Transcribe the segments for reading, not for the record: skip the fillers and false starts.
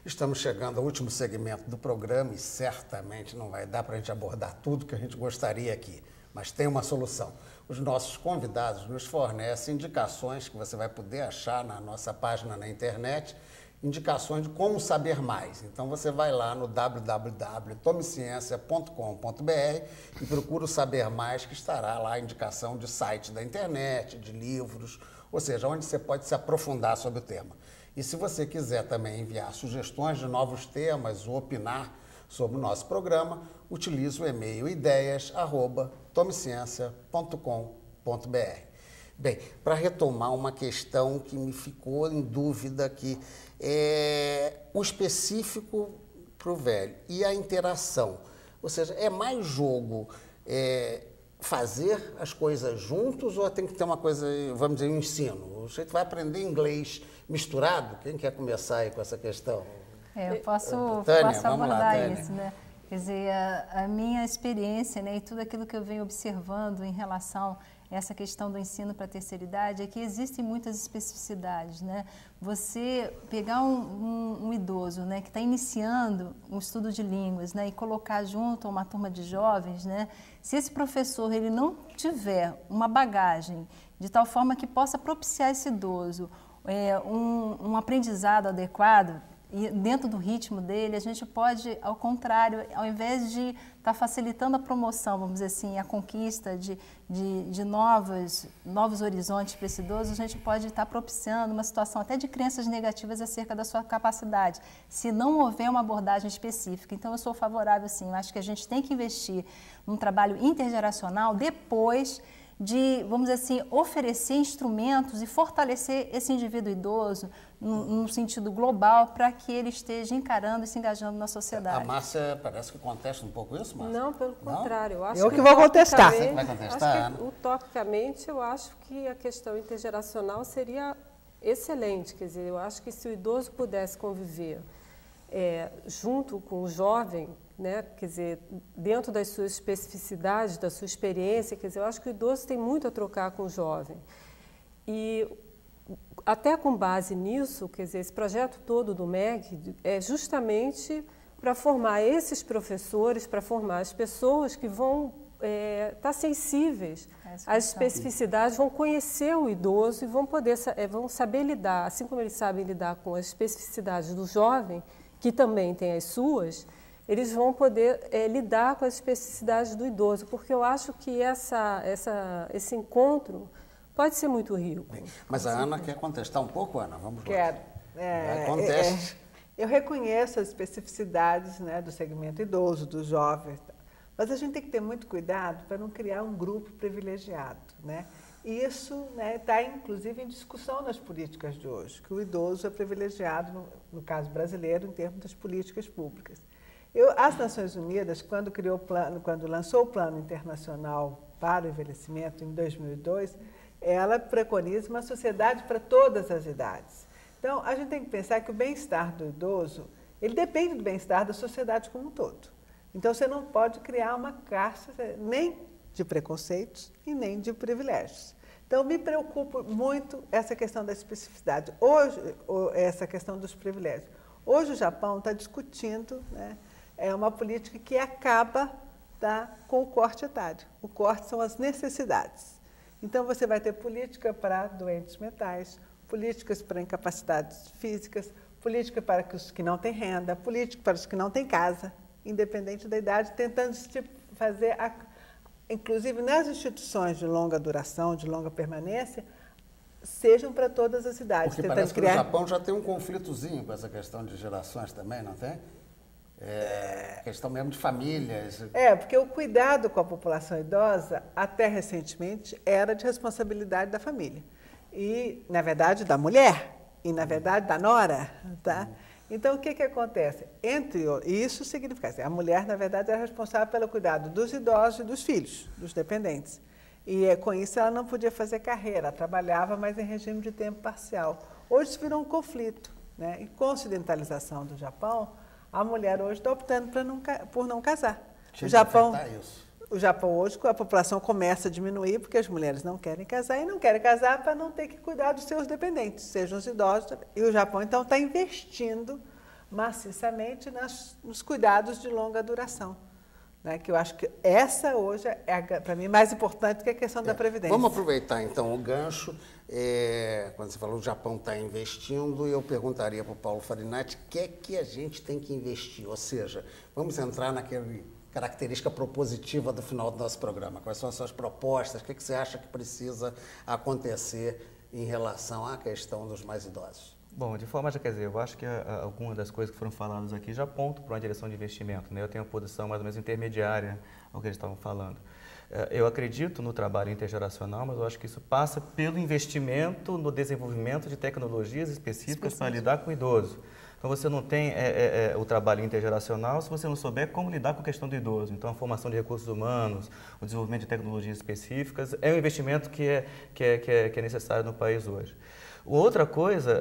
Estamos chegando ao último segmento do programa e certamente não vai dar para a gente abordar tudo que a gente gostaria aqui, mas tem uma solução. Os nossos convidados nos fornecem indicações que você vai poder achar na nossa página na internet, indicações de como saber mais. Então você vai lá no www.tomeciencia.com.br e procura o Saber Mais, que estará lá a indicação de sites da internet, de livros, ou seja, onde você pode se aprofundar sobre o tema. E se você quiser também enviar sugestões de novos temas ou opinar sobre o nosso programa, utilize o e-mail ideias@tomeciencia.com.br. Bem, para retomar uma questão que me ficou em dúvida aqui, o específico para o velho e a interação. Ou seja, é mais jogo fazer as coisas juntos ou tem que ter uma coisa, vamos dizer, um ensino? Você vai aprender inglês misturado? Quem quer começar aí com essa questão? Eu posso Tânia, abordar isso, né? Quer dizer, a minha experiência, né, e tudo aquilo que eu venho observando em relação a essa questão do ensino para a terceira idade é que existem muitas especificidades, né? Você pegar um idoso, né, que está iniciando um estudo de línguas, né, e colocar junto a uma turma de jovens, né, se esse professor ele não tiver uma bagagem de tal forma que possa propiciar esse idoso um aprendizado adequado, e dentro do ritmo dele, a gente pode, ao contrário, ao invés de estar facilitando a promoção, vamos dizer assim, a conquista de novos horizontes para esse idoso, a gente pode estar propiciando uma situação até de crenças negativas acerca da sua capacidade, se não houver uma abordagem específica. Então, eu sou favorável, sim, eu acho que a gente tem que investir num trabalho intergeracional depois de, vamos dizer assim, oferecer instrumentos e fortalecer esse indivíduo idoso num sentido global para que ele esteja encarando e se engajando na sociedade. A Márcia parece que contesta um pouco isso, Márcia? Não, pelo contrário. Eu acho Eu que vou contestar. Você que vai contestar, Ana? Utopicamente, eu acho que a questão intergeracional seria excelente. Quer dizer, eu acho que se o idoso pudesse conviver junto com o jovem, né, quer dizer, dentro das suas especificidades, da sua experiência, quer dizer, eu acho que o idoso tem muito a trocar com o jovem. E até com base nisso, quer dizer, esse projeto todo do MEC é justamente para formar esses professores, para formar as pessoas que vão estar sensíveis às especificidades, vão conhecer o idoso e vão saber lidar, assim como eles sabem lidar com as especificidades do jovem, que também tem as suas, eles vão poder lidar com as especificidades do idoso, porque eu acho que esse encontro pode ser muito rico. Bem, mas a Ana quer contestar um pouco, Ana? Vamos lá. Quero. Conteste. Eu reconheço as especificidades, né, do segmento idoso, do jovem, mas a gente tem que ter muito cuidado para não criar um grupo privilegiado, né? Isso está, inclusive, em discussão nas políticas de hoje, que o idoso é privilegiado, no caso brasileiro, em termos das políticas públicas. As Nações Unidas, quando lançou o Plano Internacional para o Envelhecimento, em 2002, ela preconiza uma sociedade para todas as idades. Então, a gente tem que pensar que o bem-estar do idoso, ele depende do bem-estar da sociedade como um todo. Então, você não pode criar uma caixa nem de preconceitos e nem de privilégios. Então, me preocupa muito essa questão da especificidade. Hoje, essa questão dos privilégios. Hoje, o Japão está discutindo, né, uma política que acaba com o corte etário. O corte são as necessidades. Então, você vai ter política para doentes mentais, políticas para incapacidades físicas, política para os que não têm renda, política para os que não têm casa, independente da idade, tentando fazer, inclusive nas instituições de longa duração, de longa permanência, sejam para todas as idades. Porque parece que no Japão já tem um conflitozinho com essa questão de gerações também, não tem? Questão mesmo de famílias. Porque o cuidado com a população idosa, até recentemente, era de responsabilidade da família. E, na verdade, da mulher. E, na verdade, da nora. Tá? Então, o que acontece? Isso significa assim, a mulher, na verdade, era responsável pelo cuidado dos idosos e dos filhos, dos dependentes. E, com isso, ela não podia fazer carreira, ela trabalhava, mas em regime de tempo parcial. Hoje, isso virou um conflito, né? E com a ocidentalização do Japão, a mulher hoje está optando por não casar. O Japão hoje, a população começa a diminuir porque as mulheres não querem casar e não querem casar para não ter que cuidar dos seus dependentes, sejam os idosos. E o Japão, então, está investindo maciçamente nos cuidados de longa duração. Né? Que eu acho que essa hoje é, para mim, mais importante que a questão da Previdência. Vamos aproveitar, então, o gancho. Quando você falou que o Japão está investindo, eu perguntaria para o Paulo Farinati o que é que a gente tem que investir. Ou seja, vamos entrar naquela característica propositiva do final do nosso programa. Quais são as suas propostas? O que você acha que precisa acontecer em relação à questão dos mais idosos? Bom, de forma, quer dizer, eu acho que algumas das coisas que foram faladas aqui já apontam para uma direção de investimento, né? Eu tenho uma posição mais ou menos intermediária ao que eles estavam falando. Eu acredito no trabalho intergeracional, mas eu acho que isso passa pelo investimento no desenvolvimento de tecnologias específicas para lidar com o idoso. Então, você não tem o trabalho intergeracional se você não souber como lidar com a questão do idoso. Então, a formação de recursos humanos, o desenvolvimento de tecnologias específicas é um investimento que é necessário no país hoje. Outra coisa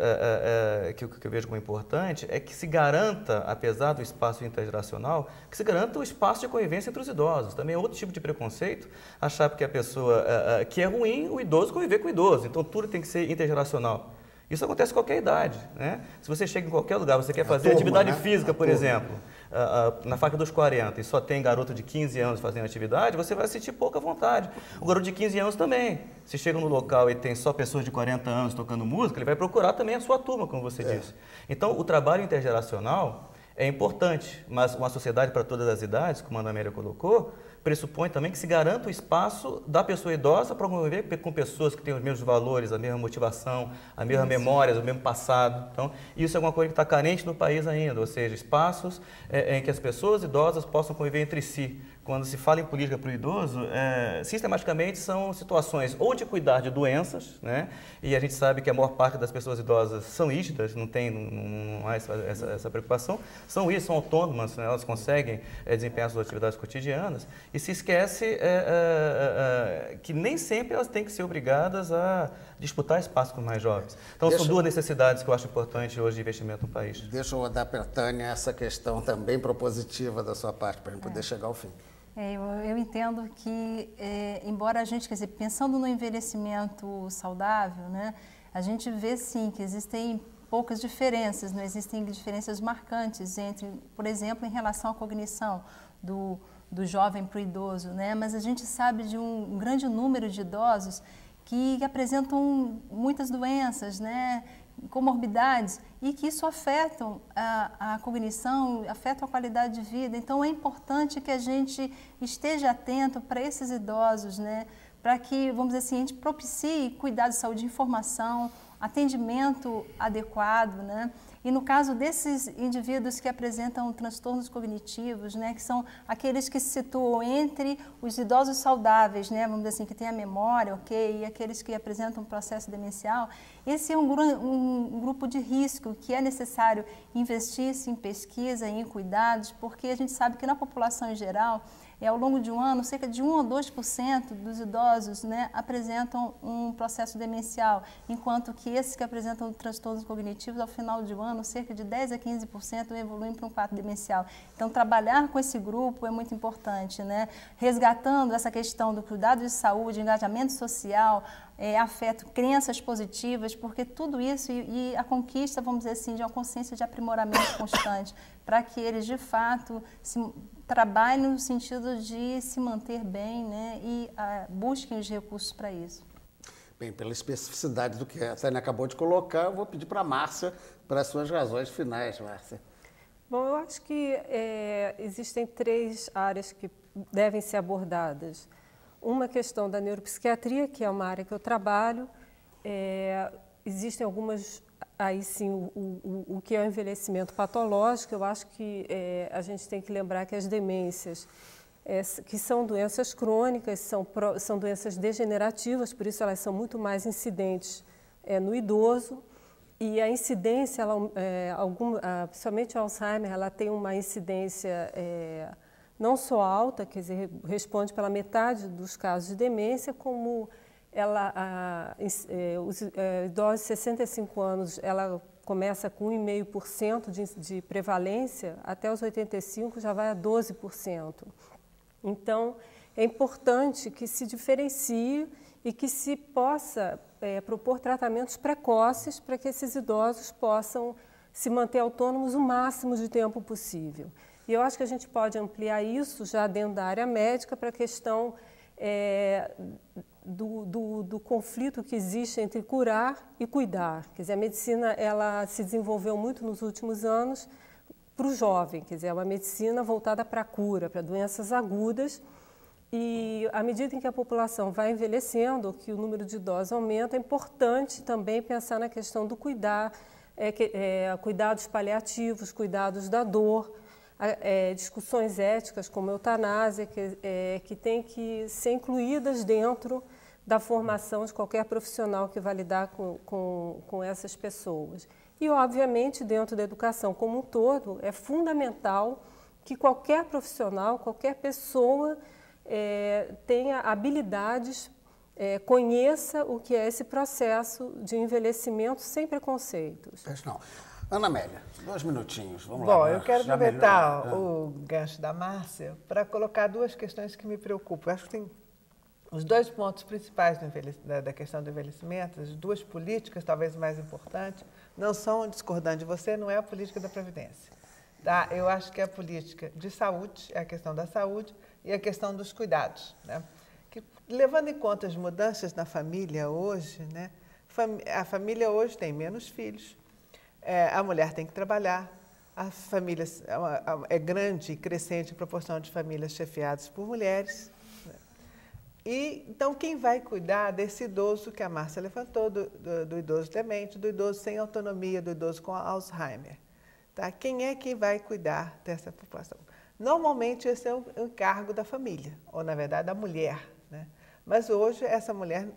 que eu vejo como importante é que se garanta, apesar do espaço intergeracional, que se garanta o espaço de convivência entre os idosos. Também é outro tipo de preconceito, achar que a pessoa, que é ruim o idoso conviver com o idoso. Então, tudo tem que ser intergeracional. Isso acontece em qualquer idade, né? Se você chega em qualquer lugar, você quer fazer atividade física, por exemplo, na faixa dos 40 e só tem garoto de 15 anos fazendo atividade, você vai sentir pouca vontade. O garoto de 15 anos também. Se chega no local e tem só pessoas de 40 anos tocando música, ele vai procurar também a sua turma, como você disse. Então, o trabalho intergeracional é importante, mas uma sociedade para todas as idades, como a Ana Amélia colocou, pressupõe também que se garanta o espaço da pessoa idosa para conviver com pessoas que têm os mesmos valores, a mesma motivação, a mesma memória, o mesmo passado. Então, isso é alguma coisa que está carente no país ainda, ou seja, espaços em que as pessoas idosas possam conviver entre si. Quando se fala em política para o idoso, sistematicamente são situações ou de cuidar de doenças, né? E a gente sabe que a maior parte das pessoas idosas são rígidas, não há essa preocupação, são autônomas, né? Elas conseguem desempenhar suas atividades cotidianas, e se esquece que nem sempre elas têm que ser obrigadas a disputar espaço com os mais jovens. Então, são duas necessidades que eu acho importante hoje de investimento no país. Deixa eu dar para a Tânia essa questão também propositiva da sua parte, para a gente poder chegar ao fim. Eu entendo que, embora a gente, quer dizer, pensando no envelhecimento saudável, né, a gente vê sim que existem poucas diferenças, não existem diferenças marcantes entre, por exemplo, em relação à cognição do jovem para o idoso, né, mas a gente sabe de um grande número de idosos que apresentam muitas doenças, né, comorbidades, e que isso afetam a cognição, afetam a qualidade de vida. Então, é importante que a gente esteja atento para esses idosos, né, para que, vamos dizer assim, a gente propicie cuidado de saúde, informação, atendimento adequado, né? E no caso desses indivíduos que apresentam transtornos cognitivos, né, que são aqueles que se situam entre os idosos saudáveis, né, vamos dizer assim, que têm a memória, ok, e aqueles que apresentam um processo demencial, esse é um grupo de risco que é necessário investir-se em pesquisa e em cuidados, porque a gente sabe que na população em geral, ao longo de um ano, cerca de 1 a 2% dos idosos, né, apresentam um processo demencial, enquanto que esses que apresentam transtornos cognitivos, ao final de um ano, cerca de 10 a 15% evoluem para um quadro demencial. Então, trabalhar com esse grupo é muito importante, né? Resgatando essa questão do cuidado de saúde, engajamento social, afeto, crenças positivas, porque tudo isso e a conquista, vamos dizer assim, de uma consciência de aprimoramento constante, para que eles, de fato, trabalhem no sentido de se manter bem, né, e busquem os recursos para isso. Bem, pela especificidade do que a Tânia acabou de colocar, eu vou pedir para a Márcia para as suas razões finais, Márcia. Bom, eu acho que existem 3 áreas que devem ser abordadas. Uma questão da neuropsiquiatria, que é uma área que eu trabalho. Existem algumas, aí sim, o que é o envelhecimento patológico. Eu acho que a gente tem que lembrar que as demências, que são doenças crônicas, são doenças degenerativas, por isso elas são muito mais incidentes no idoso. E a incidência, principalmente o Alzheimer, ela tem uma incidência não só alta, quer dizer, responde pela metade dos casos de demência, como os idosos de 65 anos, ela começa com 1,5% de prevalência, até os 85 já vai a 12%. Então, é importante que se diferencie e que se possa propor tratamentos precoces para que esses idosos possam se manter autônomos o máximo de tempo possível. E eu acho que a gente pode ampliar isso já dentro da área médica para a questão do conflito que existe entre curar e cuidar. Quer dizer, a medicina ela se desenvolveu muito nos últimos anos para o jovem, quer dizer, é uma medicina voltada para a cura, para doenças agudas. E à medida em que a população vai envelhecendo, que o número de idosos aumenta, é importante também pensar na questão do cuidar, cuidados paliativos, cuidados da dor, discussões éticas como a eutanásia, que tem que ser incluídas dentro da formação de qualquer profissional que vai lidar com essas pessoas. E, obviamente, dentro da educação como um todo, é fundamental que qualquer profissional, qualquer pessoa tenha habilidades, conheça o que é esse processo de envelhecimento sem preconceitos. Não. Ana Amélia, 2 minutinhos, vamos lá. Bom, eu quero aproveitar o gancho da Márcia para colocar 2 questões que me preocupam. Eu acho que tem os 2 pontos principais da questão do envelhecimento, as 2 políticas, talvez mais importantes, não são, discordando de você, não é a política da Previdência. Tá? Eu acho que é a política de saúde, é a questão da saúde e a questão dos cuidados. Né? Que, levando em conta as mudanças na família hoje, né? A família hoje tem menos filhos, a mulher tem que trabalhar, a família é grande e crescente em proporção de famílias chefiadas por mulheres. Né? E, então, quem vai cuidar desse idoso que a Márcia levantou, do idoso demente, do idoso sem autonomia, do idoso com Alzheimer? Tá? Quem é que vai cuidar dessa população? Normalmente, esse é o encargo da família, ou, na verdade, da mulher. Né? Mas hoje, essa mulher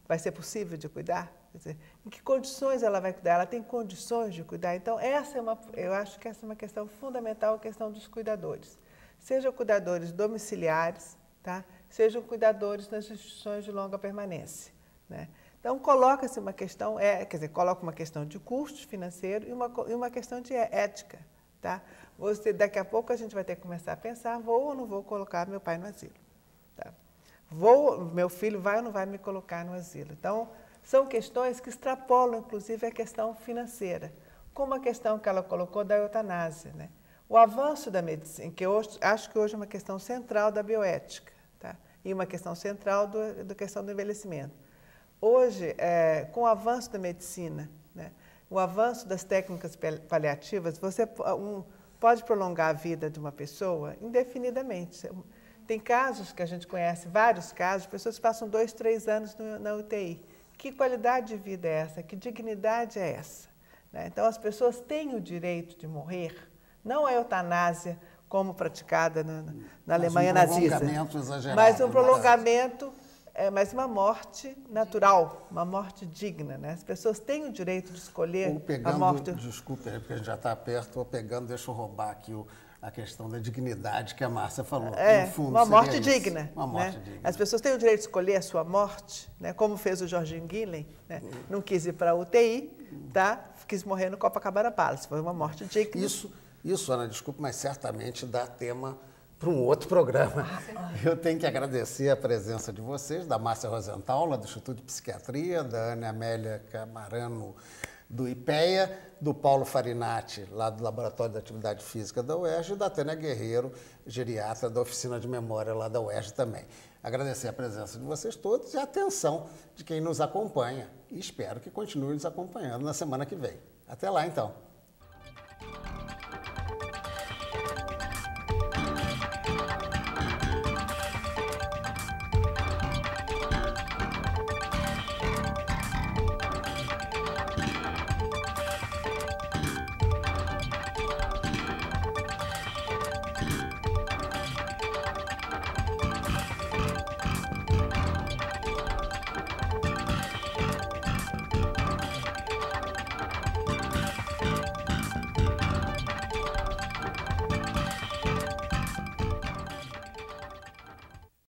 vai ser possível de cuidar? Quer dizer, em que condições ela vai cuidar? Ela tem condições de cuidar? Então, eu acho que essa é uma questão fundamental, a questão dos cuidadores. Sejam cuidadores domiciliares, tá? Sejam cuidadores nas instituições de longa permanência. Né? Então, coloca-se uma questão, coloca uma questão de custos financeiros e uma questão de ética. Tá? Daqui a pouco a gente vai ter que começar a pensar, vou ou não vou colocar meu pai no asilo? Tá? Meu filho vai ou não vai me colocar no asilo? Então, são questões que extrapolam, inclusive, a questão financeira, como a questão que ela colocou da eutanásia. Né? O avanço da medicina, que eu acho que hoje é uma questão central da bioética, tá? E uma questão central da questão do envelhecimento. Hoje, com o avanço da medicina, né, o avanço das técnicas paliativas, você pode prolongar a vida de uma pessoa indefinidamente. Tem casos que a gente conhece, vários casos, pessoas passam 2, 3 anos na UTI. Que qualidade de vida é essa? Que dignidade é essa? Né? Então, as pessoas têm o direito de morrer. Não é eutanásia como praticada na Alemanha nazista. Mas um prolongamento, mas uma morte natural, uma morte digna. Né? As pessoas têm o direito de escolher a morte. Desculpe, porque a gente já está perto, deixa eu roubar aqui a questão da dignidade que a Márcia falou. No fundo, uma morte digna. Uma morte digna. As pessoas têm o direito de escolher a sua morte, né? Como fez o Jorginho Guilhem, né? Não quis ir para a UTI, tá? Quis morrer no Copacabana Palace. Foi uma morte digna. Isso, Ana, desculpe, mas certamente dá tema para um outro programa. Eu tenho que agradecer a presença de vocês, da Márcia Rosenthal, lá do Instituto de Psiquiatria, da Ana Amélia Camarano, do IPEA, do Paulo Farinati, lá do Laboratório de Atividade Física da UERJ, e da Tânia Guerreiro, geriatra da Oficina de Memória lá da UERJ também. Agradecer a presença de vocês todos e a atenção de quem nos acompanha. E espero que continue nos acompanhando na semana que vem. Até lá, então.